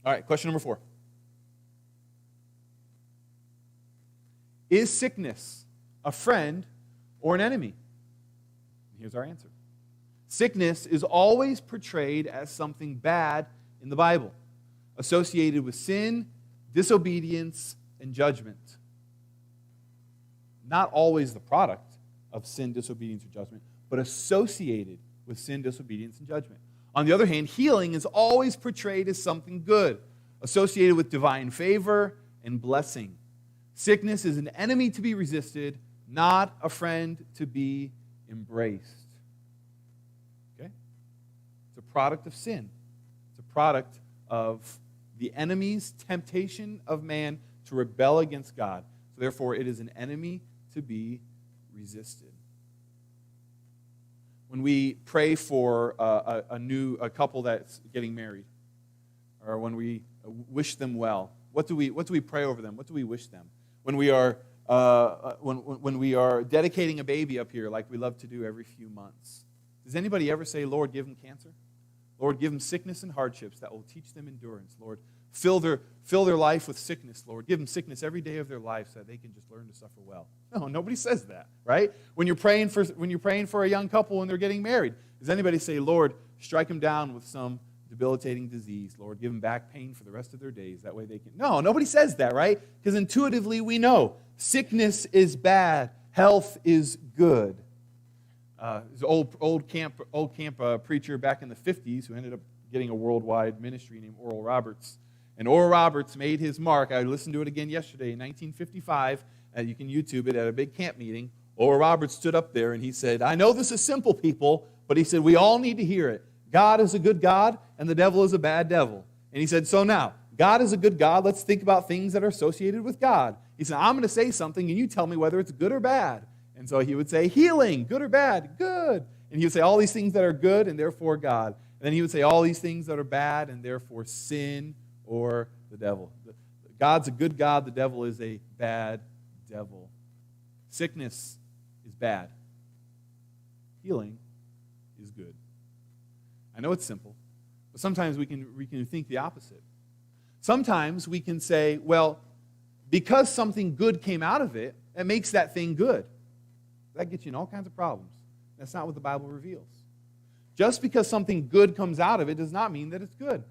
All right, question number 4. Is sickness a friend or an enemy? Here's our answer. Sickness is always portrayed as something bad in the Bible, associated with sin, disobedience, and judgment. Not always the product of sin, disobedience, or judgment, but associated with sin, disobedience, and judgment. On the other hand, healing is always portrayed as something good, associated with divine favor and blessing. Sickness is an enemy to be resisted, not a friend to be embraced. Okay? It's a product of sin. It's a product of the enemy's temptation of man to rebel against God. So therefore, it is an enemy to be resisted. When we pray for a couple that's getting married, or when we wish them well, what do we pray over them? What do we wish them? When we are dedicating a baby up here, like we love to do every few months, does anybody ever say, "Lord, give them cancer"? Lord, give them sickness and hardships that will teach them endurance. Lord, fill their life with sickness. Lord, give them sickness every day of their life so that they can just learn to suffer well. No, nobody says that, right? When you're praying for a young couple when they're getting married, does anybody say, "Lord, strike them down with some debilitating disease. Lord, give them back pain for the rest of their days. That way they can..." No, nobody says that, right? Because intuitively we know sickness is bad, health is good. There's an old camp preacher back in the 50s who ended up getting a worldwide ministry named Oral Roberts. And Oral Roberts made his mark. I listened to it again yesterday in 1955. You can YouTube it at a big camp meeting. Oral Roberts stood up there and he said, "I know this is simple, people," but he said, "We all need to hear it. God is a good God and the devil is a bad devil." And he said, "So now, God is a good God. Let's think about things that are associated with God." He said, "I'm going to say something and you tell me whether it's good or bad." And so he would say, "Healing, good or bad?" "Good." And he would say all these things that are good and therefore God. And then he would say all these things that are bad and therefore sin or the devil. God's a good God. The devil is a bad devil. Sickness is bad. Healing is good. I know it's simple, but sometimes we can think the opposite. Sometimes we can say, well, because something good came out of it, it makes that thing good. That gets you in all kinds of problems. That's not what the Bible reveals. Just because something good comes out of it does not mean that it's good.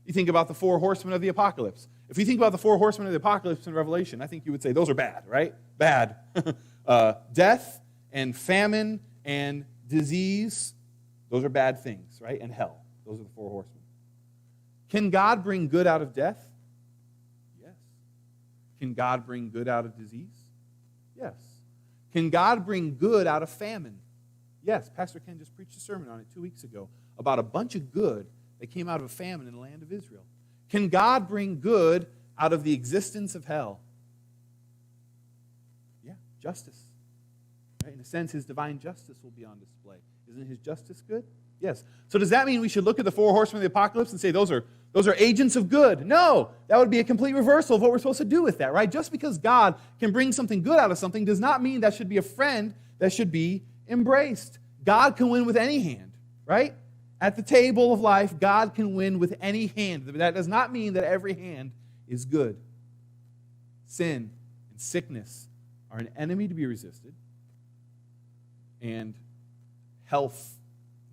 You think about the 4 horsemen of the apocalypse. If you think about the 4 horsemen of the apocalypse in Revelation, I think you would say those are bad, right? Bad. Death and famine and disease, those are bad things, right? And hell. Those are the 4 horsemen. Can God bring good out of death? Yes. Can God bring good out of disease? Yes. Can God bring good out of famine? Yes. Pastor Ken just preached a sermon on it 2 weeks ago about a bunch of good that came out of a famine in the land of Israel. Can God bring good out of the existence of hell? Yeah, justice. Right? In a sense, his divine justice will be on display. Isn't his justice good? Yes. So does that mean we should look at the 4 horsemen of the apocalypse and say those are agents of good? No. That would be a complete reversal of what we're supposed to do with that, right? Just because God can bring something good out of something does not mean that should be a friend that should be embraced. God can win with any hand, right? At the table of life, God can win with any hand. That does not mean that every hand is good. Sin and sickness are an enemy to be resisted, and health,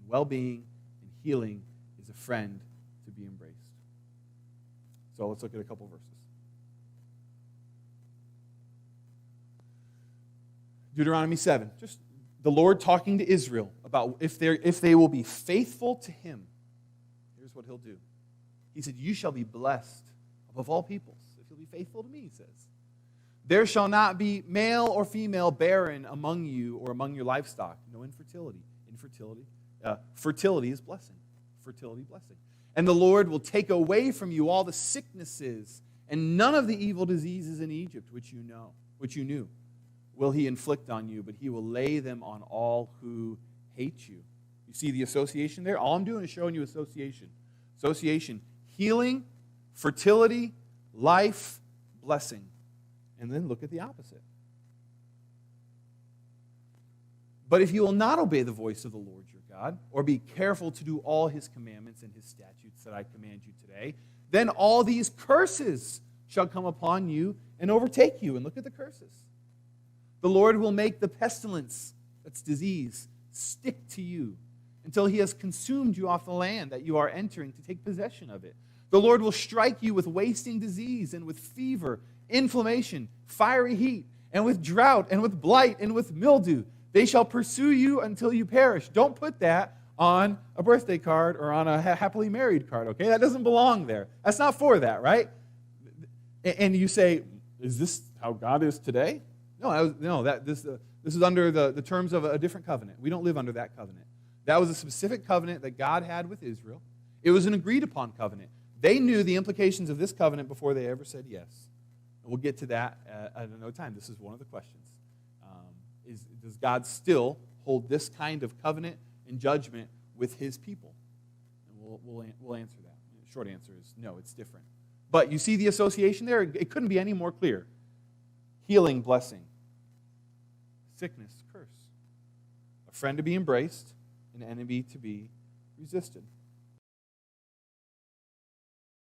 well-being, and healing is a friend to be embraced. So let's look at a couple verses. Deuteronomy 7, just the Lord talking to Israel about if they will be faithful to him. Here's what he'll do. He said, "You shall be blessed above all peoples if you'll be faithful to me," he says. "There shall not be male or female barren among you or among your livestock." No infertility. Fertility is blessing. Fertility, blessing. "And the Lord will take away from you all the sicknesses and none of the evil diseases in Egypt which you knew, will he inflict on you, but he will lay them on all who hate you." You see the association there? All I'm doing is showing you association. Association, healing, fertility, life, blessing. And then look at the opposite. "But if you will not obey the voice of the Lord your God, or be careful to do all his commandments and his statutes that I command you today, then all these curses shall come upon you and overtake you. And look at the curses. The Lord will make the pestilence, that's disease, stick to you until he has consumed you off the land that you are entering to take possession of it. The Lord will strike you with wasting disease and with fever, inflammation, fiery heat, and with drought, and with blight, and with mildew. They shall pursue you until you perish. Don't put that on a birthday card or on a happily married card, okay? That doesn't belong there. That's not for that, right? And you say, is this how God is today? This is under the terms of a different covenant. We don't live under that covenant. That was a specific covenant that God had with Israel. It was an agreed-upon covenant. They knew the implications of this covenant before they ever said yes. And we'll get to that at another time. This is one of the questions. Does God still hold this kind of covenant and judgment with his people? And we'll answer that. The short answer is no, it's different. But you see the association there? It couldn't be any more clear. Healing, blessing. Sickness, curse. A friend to be embraced, an enemy to be resisted.